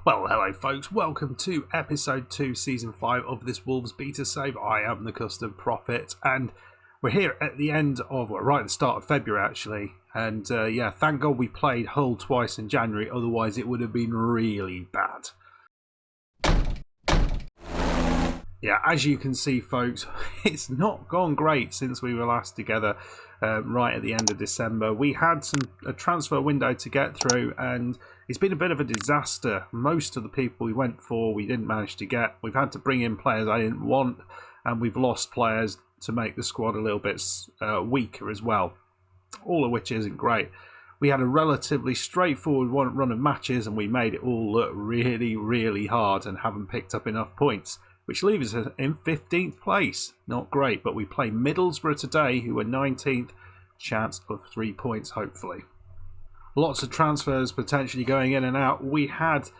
Well, hello folks, welcome to episode 2, season 5 of this Wolves beta save. I am the Custom Prophet, and we're here at the end of, well, right at the start of February actually, and yeah, thank God we played Hull twice in January, otherwise it would have been really bad. Yeah, as you can see folks, it's not gone great since we were last together right at the end of December. We had a transfer window to get through and it's been a bit of a disaster. Most of the people we went for we didn't manage to get. We've had to bring in players I didn't want, and we've lost players to make the squad a little bit weaker as well, all of which isn't great. We had a relatively straightforward run of matches and we made it all look really, really hard and haven't picked up enough points, which leaves us in 15th place. Not great, but we play Middlesbrough today, who are 19th, chance of 3 points, hopefully. Lots of transfers potentially going in and out. We had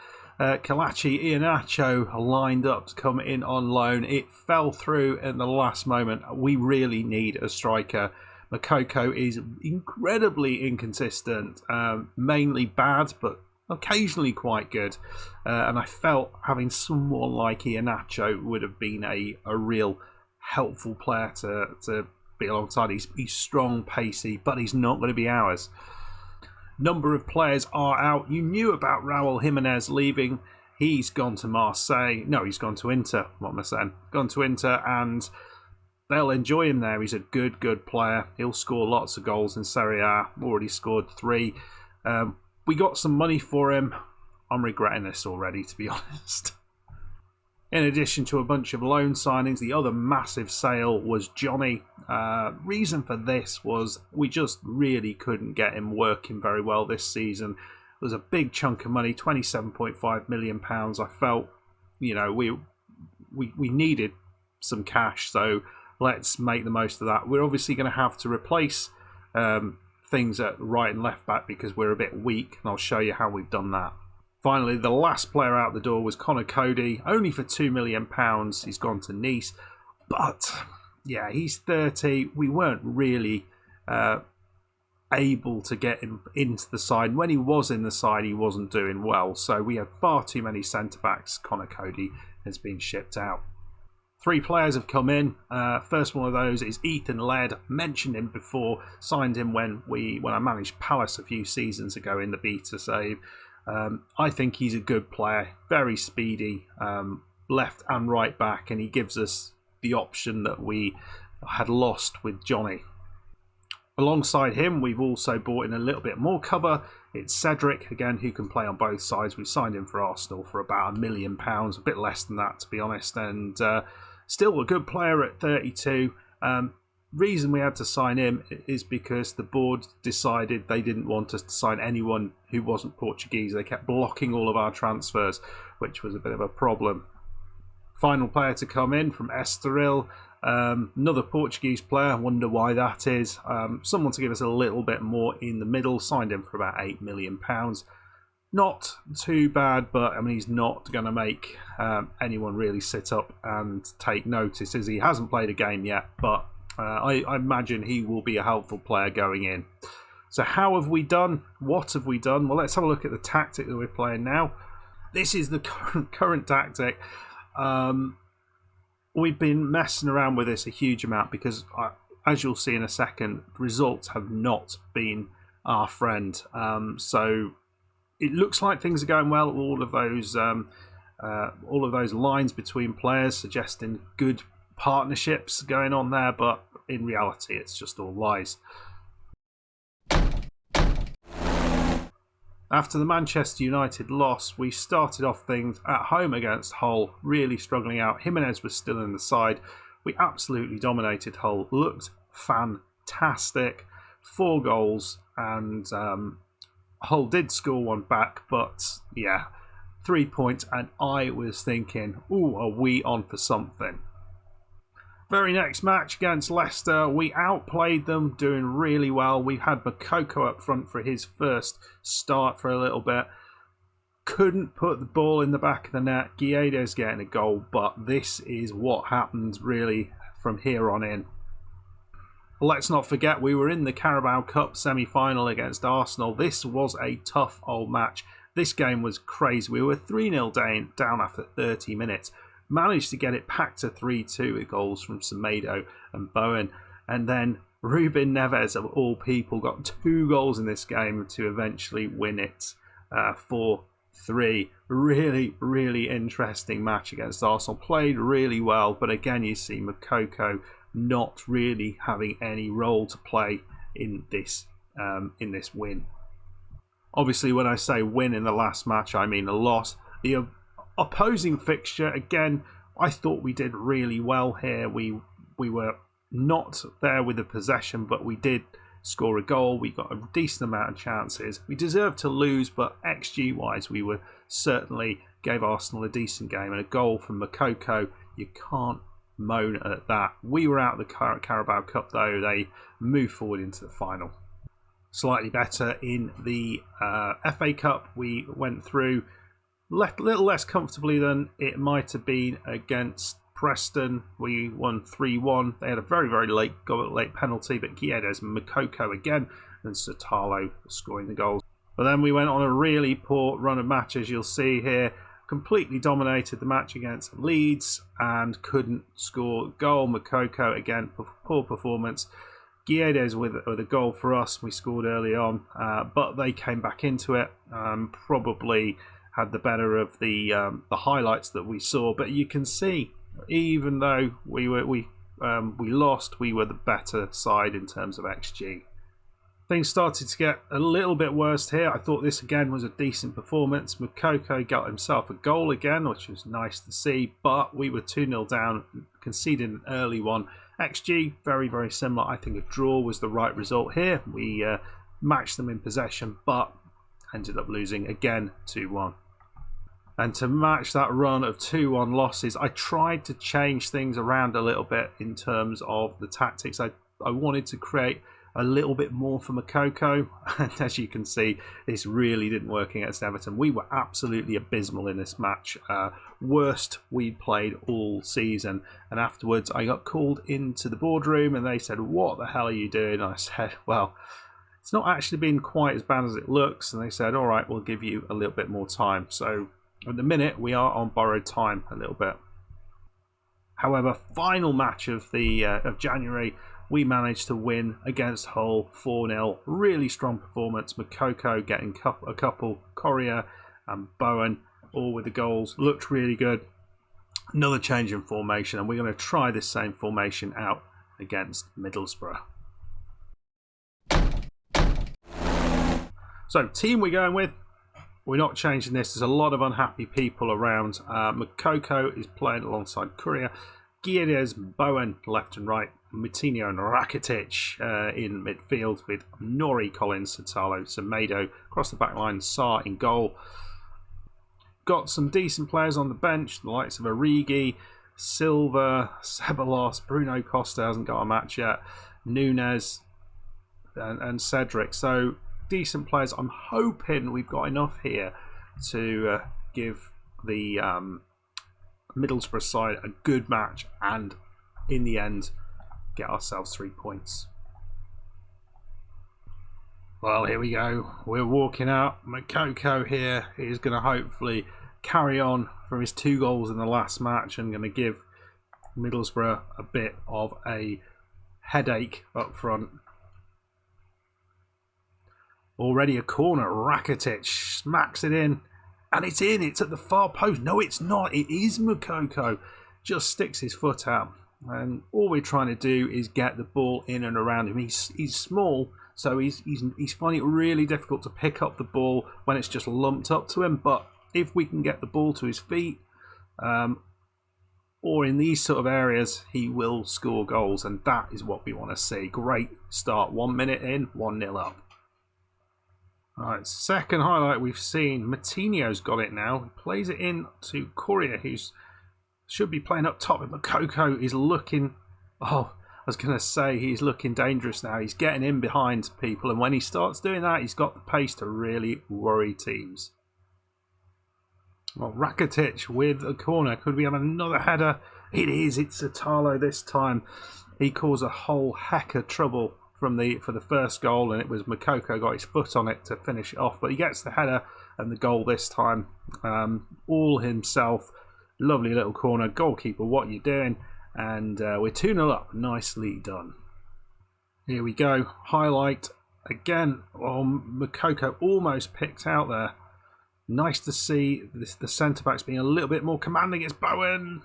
Kelechi Iheanacho lined up to come in on loan. It fell through in the last moment. We really need a striker. Moukoko is incredibly inconsistent, mainly bad, but occasionally quite good, and I felt having someone like Iheanacho would have been a real helpful player to be alongside. He's strong, pacey, but he's not going to be ours. Number of players are out. You knew about Raul Jimenez leaving. He's gone to Marseille. No, he's gone to Inter. What am I saying? Gone to Inter, and they'll enjoy him there. He's a good player. He'll score lots of goals in Serie A. Already scored 3. We got some money for him. I'm regretting this already, to be honest. In addition to a bunch of loan signings, the other massive sale was Johnny. Reason for this was we just really couldn't get him working very well this season. It was a big chunk of money, £27.5 million. I felt, you know, we needed some cash, so let's make the most of that. We're obviously going to have to replace things at right and left back because we're a bit weak, and I'll show you how we've done that. Finally, the last player out the door was Conor Cody, only for £2 million. He's gone to Nice, but yeah, he's 30. We weren't really able to get him into the side. When he was in the side, he wasn't doing well, so we had far too many centre-backs. Conor Cody has been shipped out. 3 players have come in. First one of those is Ethan Laird. Mentioned him before. Signed him when I managed Palace a few seasons ago in the beta save. I think he's a good player. Very speedy, left and right back, and he gives us the option that we had lost with Johnny. Alongside him, we've also brought in a little bit more cover. It's Cedric, again, who can play on both sides. We signed him for Arsenal for about £1 million, a bit less than that, to be honest, and still a good player at 32. Reason we had to sign him is because the board decided they didn't want us to sign anyone who wasn't Portuguese. They kept blocking all of our transfers, which was a bit of a problem. Final player to come in from Estoril, another Portuguese player. I wonder why that is. Someone to give us a little bit more in the middle. Signed him for about £8 million. Not too bad, but I mean, he's not going to make anyone really sit up and take notice, as he hasn't played a game yet, but I imagine he will be a helpful player going in. So how have we done? What have we done? Well, let's have a look at the tactic that we're playing now. This is the current tactic. We've been messing around with this a huge amount because, as you'll see in a second, results have not been our friend. So it looks like things are going well. All of those lines between players suggesting good partnerships going on there, but in reality, it's just all lies. After the Manchester United loss, we started off things at home against Hull, really struggling out. Jimenez was still in the side. We absolutely dominated Hull, looked fantastic. 4 goals, and Hull did score one back, but yeah, 3 points, and I was thinking, ooh, are we on for something? Very next match against Leicester, we outplayed them, doing really well. We had Moukoko up front for his first start for a little bit. Couldn't put the ball in the back of the net. Guedes getting a goal, but this is what happens really from here on in. Let's not forget we were in the Carabao Cup semi-final against Arsenal. This was a tough old match. This game was crazy. We were 3-0 down after 30 minutes. Managed to get it back to 3-2 with goals from Semedo and Bowen. And then Ruben Neves, of all people, got 2 goals in this game to eventually win it 4-3. Really, really interesting match against Arsenal. Played really well, but again, you see Moukoko not really having any role to play in this win. Obviously, when I say win in the last match, I mean a loss. The opposing fixture, again, I thought we did really well here. We were not there with the possession, but we did score a goal. We got a decent amount of chances. We deserved to lose, but XG wise, we were certainly gave Arsenal a decent game, and a goal from Moukoko. You can't moan at that. We were out of the Carabao Cup though. They moved forward into the final. Slightly better in the FA Cup. We went through a little less comfortably than it might have been against Preston. We won 3-1. They had a very, very late penalty, but Guedes and Moukoko again, and Sotalo scoring the goals. But then we went on a really poor run of matches. You'll see here, completely dominated the match against Leeds and couldn't score a goal. Moukoko again, poor performance. Guedes with a goal for us. We scored early on, but they came back into it. Probably had the better of the highlights that we saw. But you can see, even though we lost, we were the better side in terms of XG. Things started to get a little bit worse here. I thought this again was a decent performance. Moukoko got himself a goal again, which was nice to see, but we were 2-0 down, conceded an early one. XG, very, very similar. I think a draw was the right result here. We matched them in possession, but ended up losing again 2-1. And to match that run of 2-1 losses, I tried to change things around a little bit in terms of the tactics. I wanted to create a little bit more for Moukoko, and as you can see, this really didn't work against Everton. We were absolutely abysmal in this match, worst we'd played all season. And afterwards I got called into the boardroom and they said, "What the hell are you doing?" And I said, well, it's not actually been quite as bad as it looks. And they said, all right, we'll give you a little bit more time. So at the minute we are on borrowed time a little bit. However, final match of January, we managed to win against Hull 4-0. Really strong performance. Moukoko getting a couple, Correa and Bowen, all with the goals. Looked really good. Another change in formation, and we're going to try this same formation out against Middlesbrough. So, team we're going with. We're not changing this. There's a lot of unhappy people around. Moukoko is playing alongside Correa. Guedes, Bowen left and right. Moutinho and Rakitic in midfield with Nori, Collins, Sotalo, Semedo across the back line, Sarr in goal. Got some decent players on the bench, the likes of Origi, Silva, Ceballos, Bruno Costa hasn't got a match yet, Nunes and Cedric. So decent players. I'm hoping we've got enough here to give the Middlesbrough side a good match and in the end get ourselves 3 points. Well, here we go. We're walking out. Moukoko here is going to hopefully carry on from his 2 goals in the last match and going to give Middlesbrough a bit of a headache up front. Already a corner. Rakitic smacks it in. And it's in. It's at the far post. No, it's not. It is Moukoko. Just sticks his foot out. And all we're trying to do is get the ball in and around him. He's small, so he's finding it really difficult to pick up the ball when it's just lumped up to him. But if we can get the ball to his feet, or in these sort of areas, he will score goals. And that is what we want to see. Great start. 1 minute in, 1-0 up. All right, second highlight we've seen. Moutinho's got it now. He plays it in to Correa, who's should be playing up top. But Moukoko is looking... Oh, I was going to say he's looking dangerous now. He's getting in behind people. And when he starts doing that, he's got the pace to really worry teams. Well, Rakitic with a corner. Could we have another header? It is. It's Sotalo this time. He caused a whole heck of trouble for the first goal, and it was Moukoko got his foot on it to finish it off, but he gets the header and the goal this time, all himself. Lovely little corner. Goalkeeper, what are you doing? And we're 2-0 up. Nicely done. Here we go. Highlight again. Oh, Moukoko almost picked out there. Nice to see the centre-backs being a little bit more commanding. It's Bowen.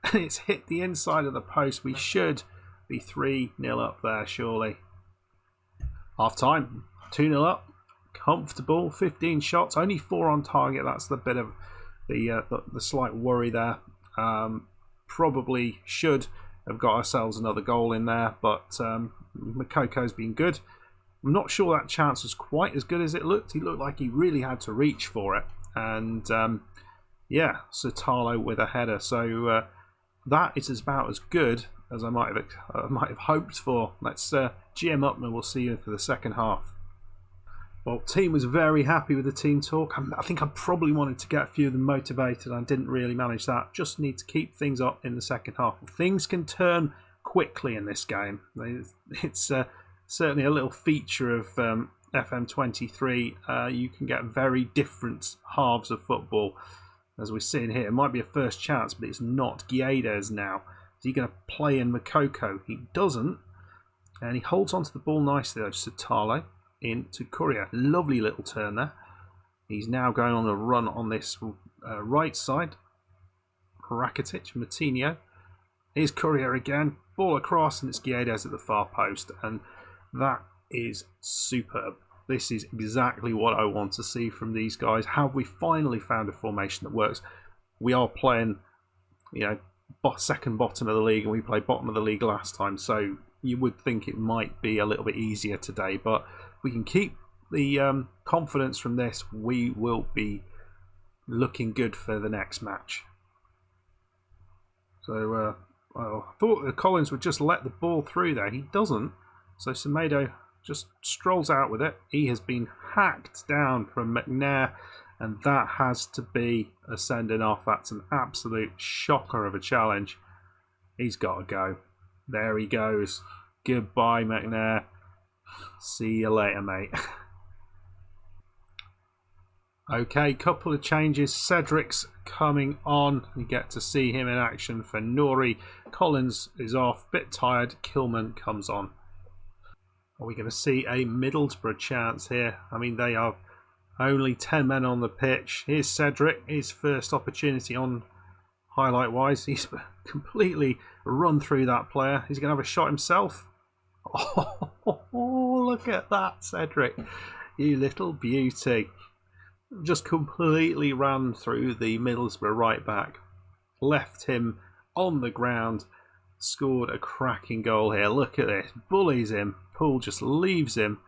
And it's hit the inside of the post. We should be 3-0 up there, surely. Half time. 2-0 up. Comfortable. 15 shots. Only 4 on target. That's the bit of the slight worry there. Probably should have got ourselves another goal in there, but Moukoko's been good. I'm not sure that chance was quite as good as it looked. He looked like he really had to reach for it. And yeah, Sotalo with a header. So that is about as good as I might have hoped for. Let's G him up and we'll see you for the second half. Well, team was very happy with the team talk. I think I probably wanted to get a few of them motivated. I didn't really manage that. Just need to keep things up in the second half. Things can turn quickly in this game. It's certainly a little feature of FM23. You can get very different halves of football. As we're seeing here, it might be a first chance, but it's not. Guedes now. Is he going to play in Moukoko? He doesn't. And he holds onto the ball nicely, though. Sotalo into Courier. Lovely little turn there. He's now going on a run on this right side. Rakitic, Martinho. Here's Courier again. Ball across, and it's Guedes at the far post. And that is superb. This is exactly what I want to see from these guys. Have we finally found a formation that works? We are playing, second bottom of the league, and we played bottom of the league last time. So you would think it might be a little bit easier today, but we can keep the confidence from this. We will be looking good for the next match. So I thought that Collins would just let the ball through there. He doesn't. So Semedo just strolls out with it. He has been hacked down from McNair, and that has to be a sending off. That's an absolute shocker of a challenge. He's got to go. There he goes. Goodbye, McNair. See you later, mate. Okay, couple of changes. Cedric's coming on. You get to see him in action for Nori. Collins is off, bit tired. Kilman comes on. Are we going to see a Middlesbrough chance here? I mean, they are only 10 men on the pitch. Here's Cedric, his first opportunity on highlight-wise. He's completely run through that player. He's going to have a shot himself. Oh, look at that, Cedric. You little beauty. Just completely ran through the Middlesbrough right back. Left him on the ground. Scored a cracking goal here. Look at this. Bullies him. Poole just leaves him.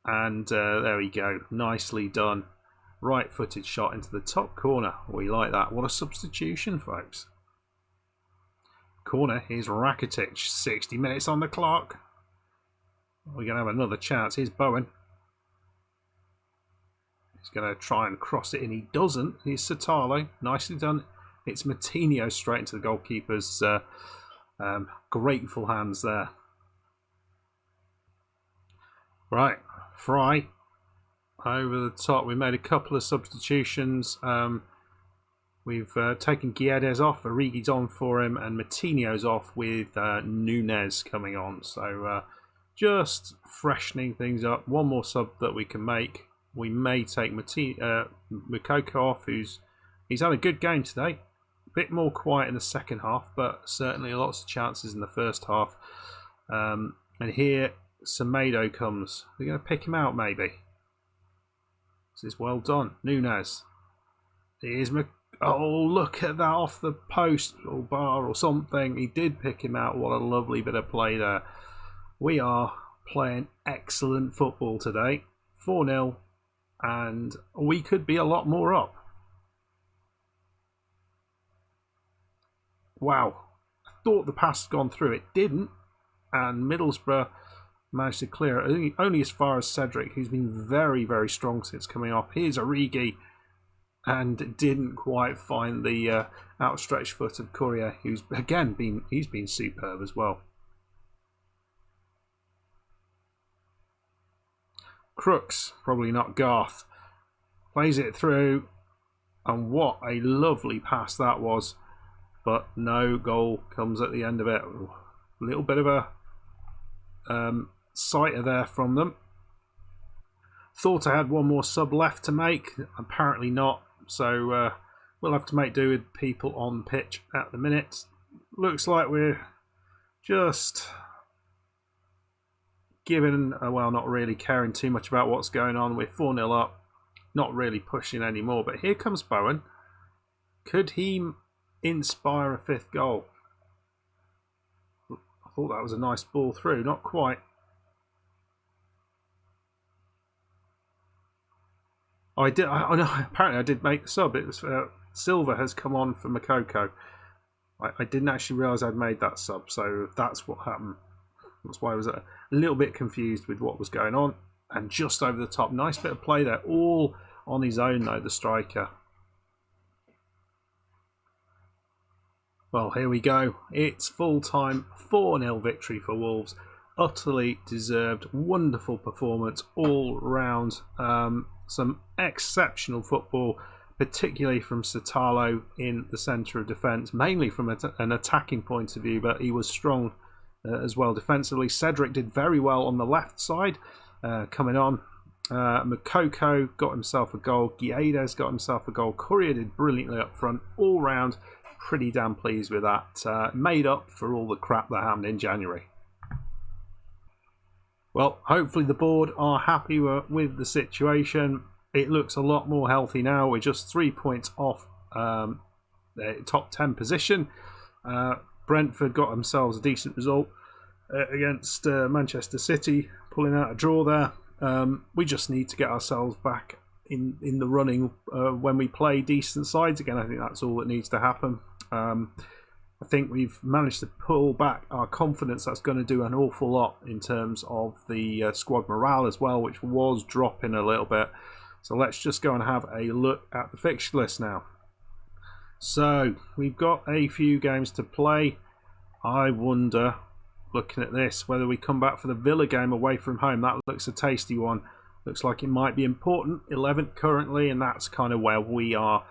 And there we go. Nicely done. Right-footed shot into the top corner. We like that. What a substitution, folks. Corner. Here's Rakitic. 60 minutes on the clock. We're going to have another chance. Here's Bowen. He's going to try and cross it in. He doesn't. Here's Sotalo. Nicely done. It's Martinho straight into the goalkeeper's grateful hands there. Right. Fry. Over the top. We made a couple of substitutions. We've taken Guedes off. Origi's on for him. And Martinho's off with Nunez coming on. So just freshening things up. One more sub that we can make. We may take Moukoko off, he's had a good game today. A bit more quiet in the second half, but certainly lots of chances in the first half. And here, Semedo comes. We're going to pick him out, maybe. This is well done. Nunez. Here's oh, look at that off the post or bar or something. He did pick him out. What a lovely bit of play there. We are playing excellent football today. 4-0. And we could be a lot more up. Wow. I thought the pass had gone through. It didn't. And Middlesbrough managed to clear it. Only as far as Cedric, who's been very, very strong since coming off. Here's Origi. And didn't quite find the outstretched foot of Courier, who's, again, been superb as well. Crooks, probably not Garth, plays it through, and what a lovely pass that was, but no goal comes at the end of it. A little bit of a sighter there from them. Thought I had one more sub left to make, apparently not, so we'll have to make do with people on pitch at the minute. Looks like we're just given, well, not really caring too much about what's going on. We're 4-0 up, not really pushing anymore, but here comes Bowen. Could he inspire a fifth goal? I thought that was a nice ball through, not quite. Apparently I did make the sub. It was Silva has come on for Moukoko. I didn't actually realise I'd made that sub, so that's what happened. That's why I was a little bit confused with what was going on. And just over the top. Nice bit of play there. All on his own, though, the striker. Well, here we go. It's full-time 4-0 victory for Wolves. Utterly deserved. Wonderful performance all round. Some exceptional football, particularly from Satalo in the centre of defence. Mainly from an attacking point of view, but he was strong as well defensively. Cedric did very well on the left side, coming on. Moukoko got himself a goal. Guedes got himself a goal. Courier did brilliantly up front. All round, pretty damn pleased with that. Made up for all the crap that happened in January. Well, hopefully the board are happy with the situation. It looks a lot more healthy now. We're just 3 points off the top 10 position. Brentford got themselves a decent result against Manchester City, pulling out a draw there. We just need to get ourselves back in the running when we play decent sides again. I think that's all that needs to happen. I think we've managed to pull back our confidence. That's going to do an awful lot in terms of the squad morale as well, which was dropping a little bit. So let's just go and have a look at the fixture list now. So we've got a few games to play. I wonder, looking at this, whether we come back for the Villa game away from home. That looks a tasty one. Looks like it might be important. 11th currently, and that's kind of where we are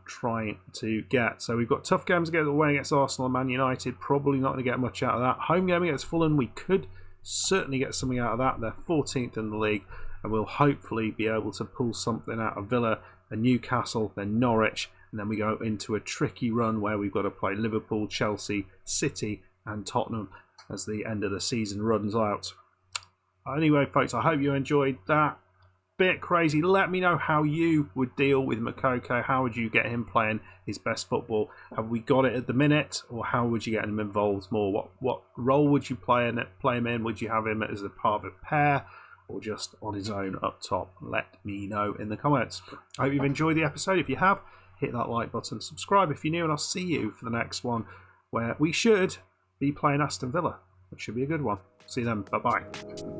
trying to get. So we've got tough games against away against Arsenal and Man United. Probably not going to get much out of that. Home game against Fulham, we could certainly get something out of that. They're 14th in the league, and we'll hopefully be able to pull something out of Villa and Newcastle, then Norwich, and then we go into a tricky run where we've got to play Liverpool, Chelsea, City and Tottenham as the end of the season runs out. Anyway, folks, I hope you enjoyed that. Bit crazy. Let me know how you would deal with Moukoko. How would you get him playing his best football? Have we got it at the minute, or how would you get him involved more? What role would you play him in? Would you have him as a part of a pair, or just on his own up top? Let me know in the comments. I hope you've enjoyed the episode. If you have, hit that like button, subscribe if you're new, and I'll see you for the next one, where we should be playing Aston Villa. It should be a good one. See you then. Bye-bye.